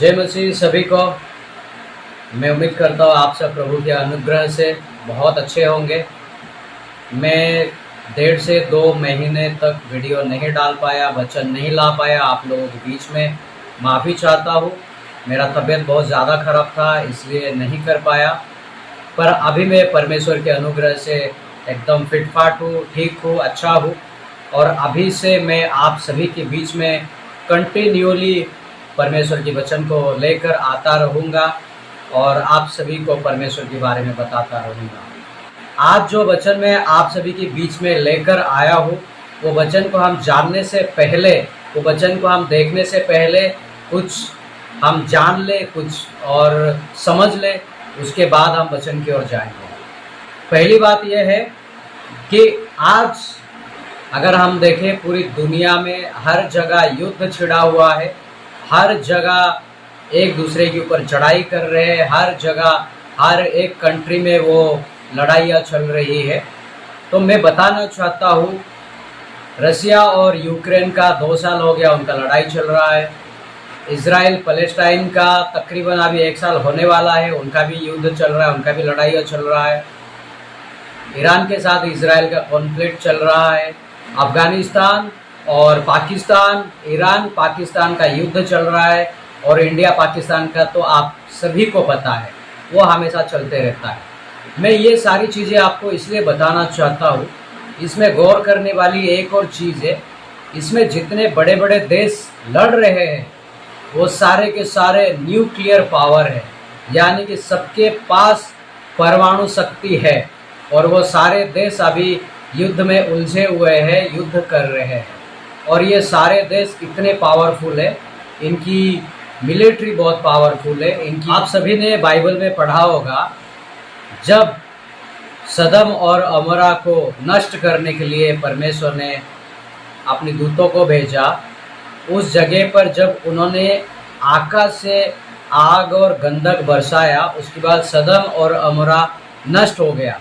जय मसीह सभी को। मैं उम्मीद करता हूँ आप सब प्रभु के अनुग्रह से बहुत अच्छे होंगे। मैं 1.5 से 2 महीने तक वीडियो नहीं डाल पाया, वचन नहीं ला पाया आप लोगों के बीच में। माफ़ी चाहता हूँ, मेरा तबीयत बहुत ज़्यादा ख़राब था इसलिए नहीं कर पाया। पर अभी मैं परमेश्वर के अनुग्रह से एकदम फिटफाट हूँ, ठीक हूँ, अच्छा हूँ। और अभी से मैं आप सभी के बीच में कंटिन्यूली परमेश्वर के वचन को लेकर आता रहूँगा और आप सभी को परमेश्वर के बारे में बताता रहूँगा। आज जो वचन मैं आप सभी के बीच में लेकर आया हूँ, वो वचन को हम जानने से पहले, वो वचन को हम देखने से पहले कुछ हम जान ले, कुछ और समझ ले, उसके बाद हम वचन की ओर जाएंगे। पहली बात यह है कि आज अगर हम देखें पूरी दुनिया में हर जगह युद्ध छिड़ा हुआ है, हर जगह एक दूसरे के ऊपर चढ़ाई कर रहे हैं, हर जगह हर एक कंट्री में वो लड़ाइयाँ चल रही है। तो मैं बताना चाहता हूँ, रसिया और यूक्रेन का 2 साल हो गया उनका लड़ाई चल रहा है। इज़राइल पैलेस्टाइन का तकरीबन अभी 1 साल होने वाला है, उनका भी युद्ध चल रहा है, उनका भी लड़ाइयाँ चल रहा है। ईरान के साथ इज़राइल का कॉन्फ्लिक्ट चल रहा है। अफ़गानिस्तान और पाकिस्तान, ईरान पाकिस्तान का युद्ध चल रहा है। और इंडिया पाकिस्तान का तो आप सभी को पता है, वो हमेशा चलते रहता है। मैं ये सारी चीज़ें आपको इसलिए बताना चाहता हूँ, इसमें गौर करने वाली एक और चीज़ है, इसमें जितने बड़े बड़े देश लड़ रहे हैं वो सारे के सारे न्यूक्लियर पावर है, यानी कि सबके पास परमाणु शक्ति है और वो सारे देश अभी युद्ध में उलझे हुए हैं, युद्ध कर रहे हैं। और ये सारे देश इतने पावरफुल है, इनकी मिलिट्री बहुत पावरफुल है इनकी। आप सभी ने बाइबल में पढ़ा होगा, जब सदम और अमोरा को नष्ट करने के लिए परमेश्वर ने अपने दूतों को भेजा, उस जगह पर जब उन्होंने आकाश से आग और गंधक बरसाया, उसके बाद सदम और अमोरा नष्ट हो गया।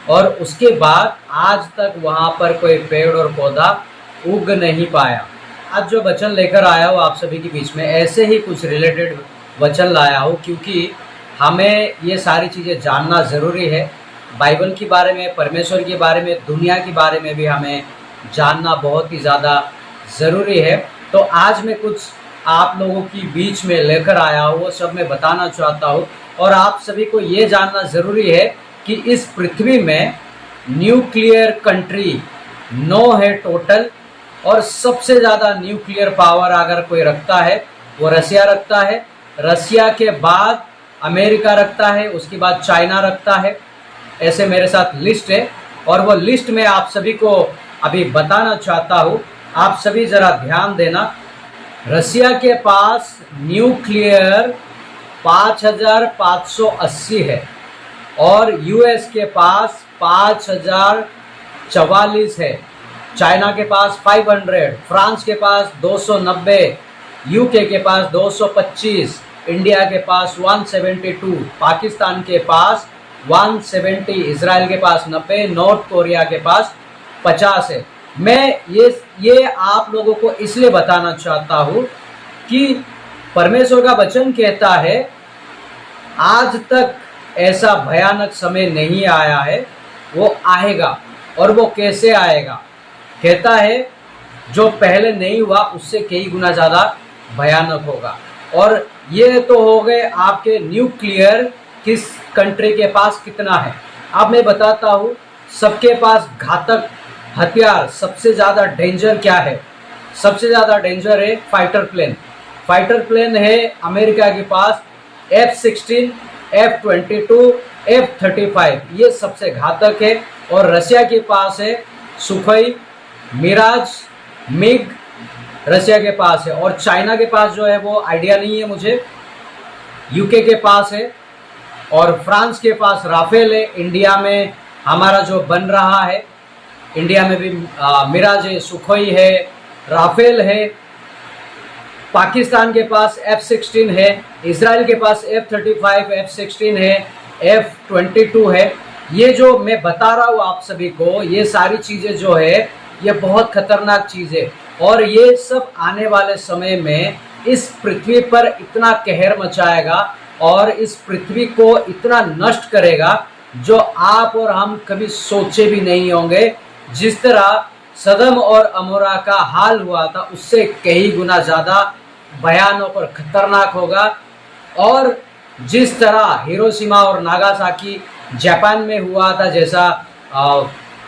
और उसके बाद आज तक वहाँ पर कोई पेड़ और पौधा उग नहीं पाया। आज जो वचन लेकर आया हूँ आप सभी के बीच में, ऐसे ही कुछ रिलेटेड वचन लाया हूँ, क्योंकि हमें ये सारी चीज़ें जानना ज़रूरी है। बाइबल के बारे में, परमेश्वर के बारे में, दुनिया के बारे में भी हमें जानना बहुत ही ज़्यादा ज़रूरी है। तो आज मैं कुछ आप लोगों के बीच में लेकर आया हूँ, वो सब मैं बताना चाहता हूँ। और आप सभी को ये जानना ज़रूरी है कि इस पृथ्वी में न्यूक्लियर कंट्री 9 है टोटल, और सबसे ज़्यादा न्यूक्लियर पावर अगर कोई रखता है वो रसिया रखता है। रसिया के बाद अमेरिका रखता है, उसके बाद चाइना रखता है। ऐसे मेरे साथ लिस्ट है और वो लिस्ट में आप सभी को अभी बताना चाहता हूँ। आप सभी ज़रा ध्यान देना। रसिया के पास न्यूक्लियर 5580 है और यूएस के पास 5044 है। चाइना के पास 500, फ्रांस के पास 290, यूके के पास 225, इंडिया के पास 172, पाकिस्तान के पास 170, इजराइल के पास 90, नॉर्थ कोरिया के पास 50 है। मैं ये आप लोगों को इसलिए बताना चाहता हूँ कि परमेश्वर का वचन कहता है, आज तक ऐसा भयानक समय नहीं आया है, वो आएगा। और वो कैसे आएगा? कहता है जो पहले नहीं हुआ उससे कई गुना ज़्यादा भयानक होगा। और ये तो हो गए आपके न्यूक्लियर किस कंट्री के पास कितना है। अब मैं बताता हूँ सबके पास घातक हथियार। सबसे ज़्यादा डेंजर क्या है? सबसे ज़्यादा डेंजर है फाइटर प्लेन। फाइटर प्लेन है अमेरिका के पास F-16, F-22, F-35, ये सबसे घातक है। और रसिया के पास है सुखोई, मिराज, मिग, रसिया के पास है। और चाइना के पास जो है वो आइडिया नहीं है मुझे। यूके के पास है और फ्रांस के पास राफेल है। इंडिया में हमारा जो बन रहा है, इंडिया में भी मिराज है, सुखोई है, राफेल है। पाकिस्तान के पास F-16 है, इजराइल के पास F-35, F-16 है, F-22 है। ये जो मैं बता रहा हूँ आप सभी को, ये सारी चीज़ें जो है ये बहुत खतरनाक चीज़ है। और ये सब आने वाले समय में इस पृथ्वी पर इतना कहर मचाएगा और इस पृथ्वी को इतना नष्ट करेगा जो आप और हम कभी सोचे भी नहीं होंगे। जिस तरह सदम और अमोरा का हाल हुआ था उससे कई गुना ज़्यादा भयानक और खतरनाक होगा। और जिस तरह हिरोशिमा और नागासाकी जापान में हुआ था, जैसा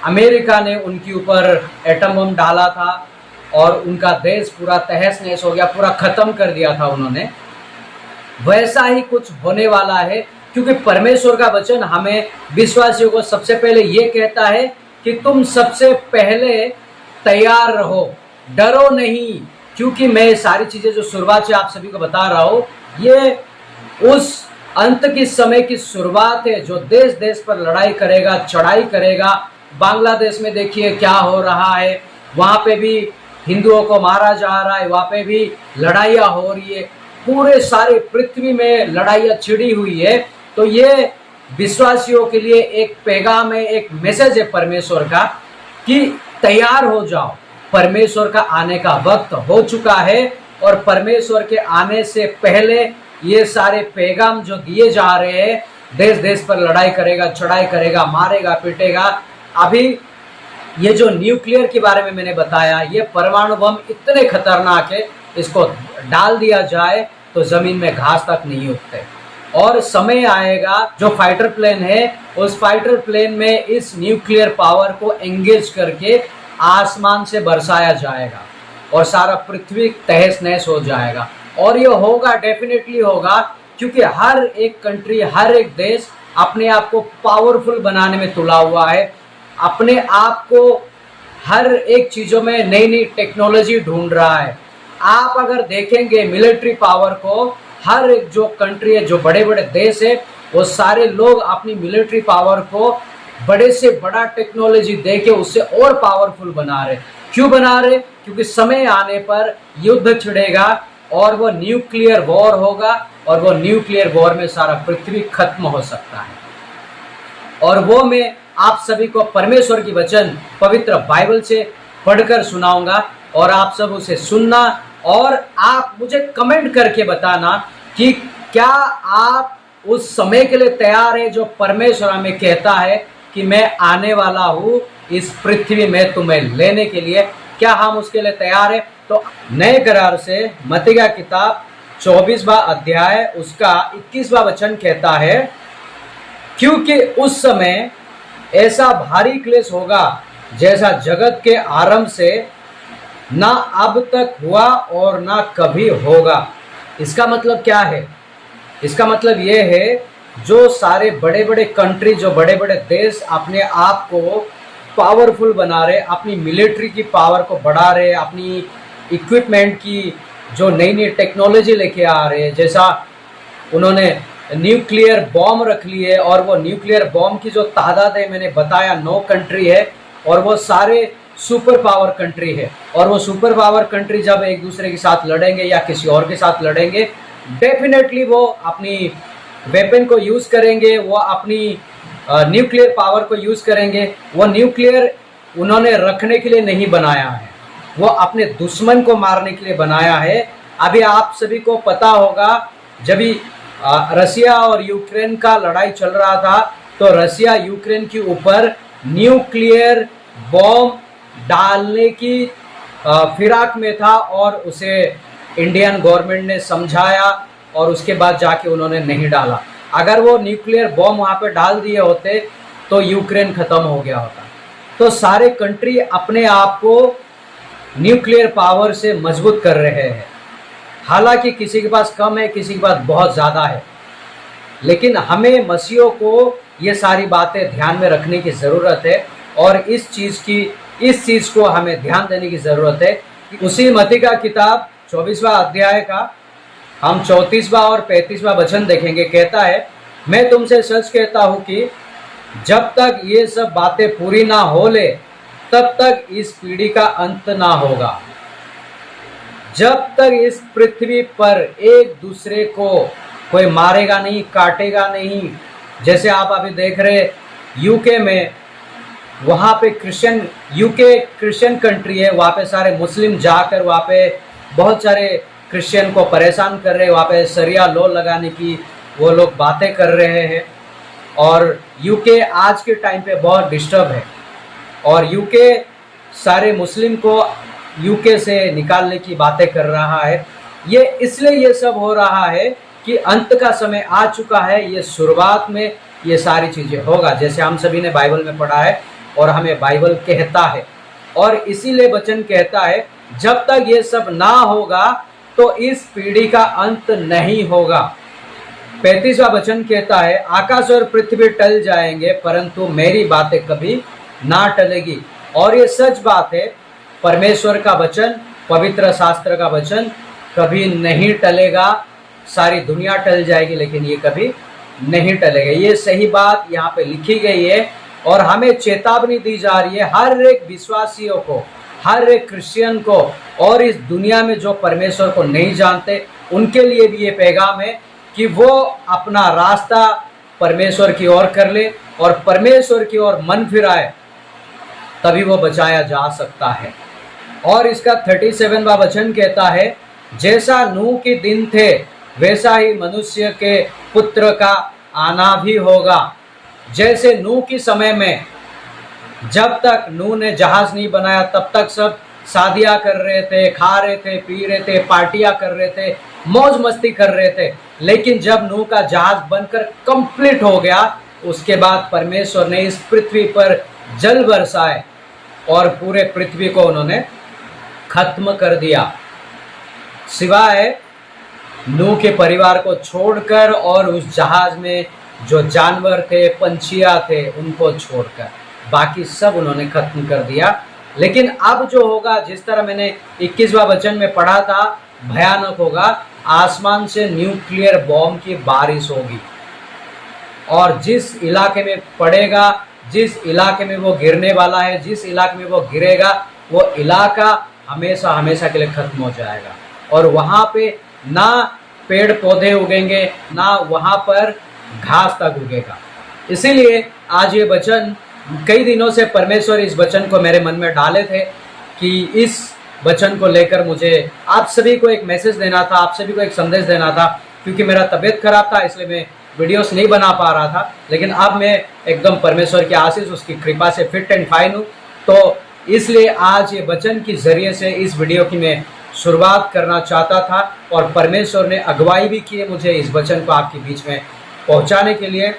अमेरिका ने उनके ऊपर एटम बम डाला था और उनका देश पूरा तहस नहस हो गया, पूरा ख़त्म कर दिया था उन्होंने, वैसा ही कुछ होने वाला है। क्योंकि परमेश्वर का वचन हमें विश्वासियों को सबसे पहले ये कहता है कि तुम सबसे पहले तैयार रहो, डरो नहीं। क्योंकि मैं सारी चीज़ें जो शुरुआत से आप सभी को बता रहा हूँ, ये उस अंत की समय की शुरुआत है जो देश देश पर लड़ाई करेगा, चढ़ाई करेगा। बांग्लादेश में देखिए क्या हो रहा है, वहाँ पे भी हिंदुओं को मारा जा रहा है, वहाँ पे भी लड़ाइयाँ हो रही है, पूरे सारे पृथ्वी में लड़ाइयाँ छिड़ी हुई है। तो ये विश्वासियों के लिए एक पैगाम है, एक मैसेज है परमेश्वर का कि तैयार हो जाओ, परमेश्वर का आने का वक्त हो चुका है। और परमेश्वर के आने से पहले ये सारे पैगाम जो दिए जा रहे हैं, देश देश पर लड़ाई करेगा, चढ़ाई करेगा, मारेगा, पीटेगा। अभी ये जो न्यूक्लियर के बारे में मैंने बताया, ये परमाणु बम इतने खतरनाक है, इसको डाल दिया जाए तो जमीन में घास तक नहीं उगते। और समय आएगा जो फाइटर प्लेन है, उस फाइटर प्लेन में इस न्यूक्लियर पावर को एंगेज करके आसमान से बरसाया जाएगा और सारा पृथ्वी तहस नहस हो जाएगा। और ये होगा, डेफिनेटली होगा, क्योंकि हर एक कंट्री, हर एक देश अपने आप को पावरफुल बनाने में तुला हुआ है, अपने आप को हर एक चीज़ों में नई नई टेक्नोलॉजी ढूंढ रहा है। आप अगर देखेंगे मिलिट्री पावर को, हर एक जो कंट्री है, जो बड़े बड़े देश है, वो सारे लोग अपनी मिलिट्री पावर को बड़े से बड़ा टेक्नोलॉजी देके उससे और पावरफुल बना रहे। क्यों बना रहे? क्योंकि समय आने पर युद्ध छिड़ेगा और वो न्यूक्लियर वॉर होगा और वो न्यूक्लियर वॉर में सारा पृथ्वी खत्म हो सकता है। और वो मैं आप सभी को परमेश्वर की वचन पवित्र बाइबल से पढ़कर सुनाऊंगा और आप सब उसे सुनना और आप मुझे कमेंट करके बताना कि क्या आप उस समय के लिए तैयार है जो परमेश्वर हमें कहता है कि मैं आने वाला हूँ इस पृथ्वी में तुम्हें लेने के लिए। क्या हम उसके लिए तैयार है? तो नए करार से मत्ती का किताब 24वां अध्याय उसका 21वां वचन कहता है, क्योंकि उस समय ऐसा भारी क्लेश होगा जैसा जगत के आरंभ से ना अब तक हुआ और ना कभी होगा। इसका मतलब क्या है? इसका मतलब ये है, जो सारे बड़े बड़े कंट्री, जो बड़े बड़े देश अपने आप को पावरफुल बना रहे, अपनी मिलिट्री की पावर को बढ़ा रहे, अपनी इक्विपमेंट की जो नई नई टेक्नोलॉजी लेके आ रहे हैं, जैसा उन्होंने न्यूक्लियर बॉम्ब रख लिए और वो न्यूक्लियर बॉम्ब की जो तादाद है मैंने बताया 9 कंट्री है और वो सारे सुपर पावर कंट्री है। और वो सुपर पावर कंट्री जब एक दूसरे के साथ लड़ेंगे या किसी और के साथ लड़ेंगे, डेफिनेटली वो अपनी वेपन को यूज़ करेंगे, वो अपनी न्यूक्लियर पावर को यूज़ करेंगे। वो न्यूक्लियर उन्होंने रखने के लिए नहीं बनाया है, वो अपने दुश्मन को मारने के लिए बनाया है। अभी आप सभी को पता होगा, जब रसिया और यूक्रेन का लड़ाई चल रहा था तो रसिया यूक्रेन के ऊपर न्यूक्लियर बॉम्ब डालने की फिराक में था और उसे इंडियन गवर्नमेंट ने समझाया और उसके बाद जाके उन्होंने नहीं डाला। अगर वो न्यूक्लियर बॉम्ब वहाँ पे डाल दिए होते तो यूक्रेन ख़त्म हो गया होता। तो सारे कंट्री अपने आप को न्यूक्लियर पावर से मजबूत कर रहे हैं। हालांकि किसी के पास कम है, किसी के पास बहुत ज़्यादा है, लेकिन हमें मसीहों को ये सारी बातें ध्यान में रखने की ज़रूरत है और इस चीज़ को हमें ध्यान देने की ज़रूरत है। उसी मत्ती का किताब 24वां अध्याय का हम 34वां और 35वां वचन देखेंगे। कहता है, मैं तुमसे सच कहता हूँ कि जब तक ये सब बातें पूरी ना हो ले तब तक इस पीढ़ी का अंत ना होगा। जब तक इस पृथ्वी पर एक दूसरे को कोई मारेगा नहीं, काटेगा नहीं। जैसे आप अभी देख रहे यूके में, वहाँ पे यूके क्रिश्चियन कंट्री है, वहाँ पे सारे मुस्लिम जाकर वहाँ पे बहुत सारे क्रिश्चियन को परेशान कर रहे हैं, वहाँ पे शरिया लॉ लगाने की वो लोग बातें कर रहे हैं। और यूके आज के टाइम पे बहुत डिस्टर्ब है और यूके सारे मुस्लिम को यूके से निकालने की बातें कर रहा है। ये इसलिए ये सब हो रहा है कि अंत का समय आ चुका है। ये शुरुआत में ये सारी चीज़ें होगा, जैसे हम सभी ने बाइबल में पढ़ा है और हमें बाइबल कहता है। और इसीलिए वचन कहता है जब तक ये सब ना होगा तो इस पीढ़ी का अंत नहीं होगा। 35वां वचन कहता है आकाश और पृथ्वी टल जाएंगे परंतु मेरी बातें कभी ना टलेगी। और ये सच बात है, परमेश्वर का वचन, पवित्र शास्त्र का वचन कभी नहीं टलेगा। सारी दुनिया टल जाएगी लेकिन ये कभी नहीं टलेगा। ये सही बात यहाँ पे लिखी गई है और हमें चेतावनी दी जा रही है हर एक विश्वासियों को, हर एक क्रिश्चियन को और इस दुनिया में जो परमेश्वर को नहीं जानते उनके लिए भी ये पैगाम है कि वो अपना रास्ता परमेश्वर की ओर कर ले और परमेश्वर की ओर मन फिराए, तभी वो बचाया जा सकता है। और इसका 37वां वचन कहता है जैसा नूह के दिन थे वैसा ही मनुष्य के पुत्र का आना भी होगा। जैसे नूह के समय में जब तक नूह ने जहाज नहीं बनाया तब तक सब शादियां कर रहे थे, खा रहे थे, पी रहे थे, पार्टियां कर रहे थे, मौज मस्ती कर रहे थे। लेकिन जब नूह का जहाज बनकर कंप्लीट हो गया उसके बाद परमेश्वर ने इस पृथ्वी पर जल बरसाए और पूरे पृथ्वी को उन्होंने खत्म कर दिया, सिवाय नूह के परिवार को छोड़कर और उस जहाज में जो जानवर थे, पंछियां थे, उनको छोड़कर बाकी सब उन्होंने खत्म कर दिया। लेकिन अब जो होगा, जिस तरह मैंने 21वां वचन में पढ़ा था, भयानक होगा। आसमान से न्यूक्लियर बॉम्ब की बारिश होगी और जिस इलाके में पड़ेगा, जिस इलाके में वो गिरने वाला है, जिस इलाके में वो गिरेगा, वो इलाका हमेशा हमेशा के लिए खत्म हो जाएगा और वहाँ पे ना पेड़ पौधे उगेंगे, ना वहाँ पर घास तक उगेगा। इसीलिए आज ये वचन, कई दिनों से परमेश्वर इस वचन को मेरे मन में डाले थे कि इस वचन को लेकर मुझे आप सभी को एक मैसेज देना था, आप सभी को एक संदेश देना था। क्योंकि मेरा तबीयत खराब था इसलिए मैं वीडियोस नहीं बना पा रहा था, लेकिन अब मैं एकदम परमेश्वर की आशीष, उसकी कृपा से फिट एंड फाइन हूँ। तो इसलिए आज ये वचन के जरिए से इस वीडियो की मैं शुरुआत करना चाहता था और परमेश्वर ने अगुवाई भी की है मुझे इस वचन को आपके बीच में पहुंचाने के लिए।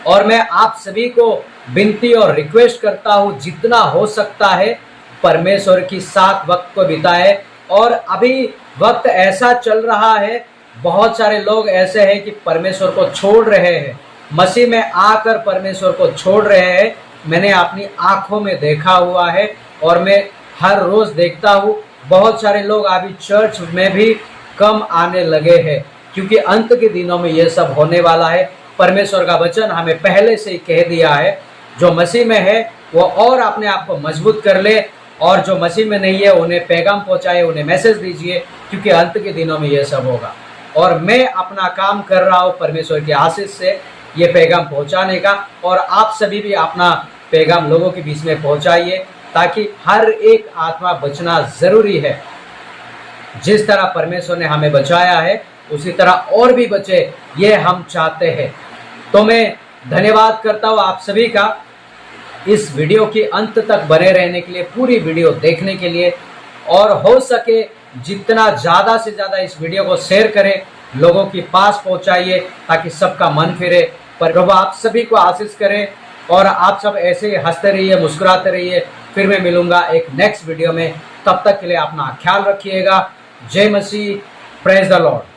और मैं आप सभी को विनती और रिक्वेस्ट करता हूं जितना हो सकता है परमेश्वर की साथ वक्त को बिताए। और अभी वक्त ऐसा चल रहा है, बहुत सारे लोग ऐसे हैं कि परमेश्वर को छोड़ रहे हैं, मसीह में आकर परमेश्वर को छोड़ रहे हैं। मैंने अपनी आंखों में देखा हुआ है और मैं हर रोज देखता हूँ बहुत सारे लोग अभी चर्च में भी कम आने लगे हैं, क्योंकि अंत के दिनों में ये सब होने वाला है। परमेश्वर का वचन हमें पहले से ही कह दिया है, जो मसीह में है वो और अपने आप को मजबूत कर ले और जो मसीह में नहीं है उन्हें पैगाम पहुंचाए, उन्हें मैसेज दीजिए, क्योंकि अंत के दिनों में ये सब होगा। और मैं अपना काम कर रहा हूँ परमेश्वर की आशीष से ये पैगाम पहुंचाने का, और आप सभी भी अपना पैगाम लोगों के बीच में पहुंचाइए ताकि हर एक आत्मा बचना जरूरी है। जिस तरह परमेश्वर ने हमें बचाया है उसी तरह और भी बचे, ये हम चाहते हैं। तो मैं धन्यवाद करता हूँ आप सभी का इस वीडियो के अंत तक बने रहने के लिए, पूरी वीडियो देखने के लिए, और हो सके जितना ज़्यादा से ज़्यादा इस वीडियो को शेयर करें, लोगों के पास पहुंचाइए ताकि सबका मन फिरे। पर प्रभु आप सभी को आशीष करे और आप सब ऐसे ही हंसते रहिए, मुस्कुराते रहिए। फिर मैं मिलूंगा एक नेक्स्ट वीडियो में, तब तक के लिए अपना ख्याल रखिएगा। जय मसीह, प्रेज द लॉर्ड।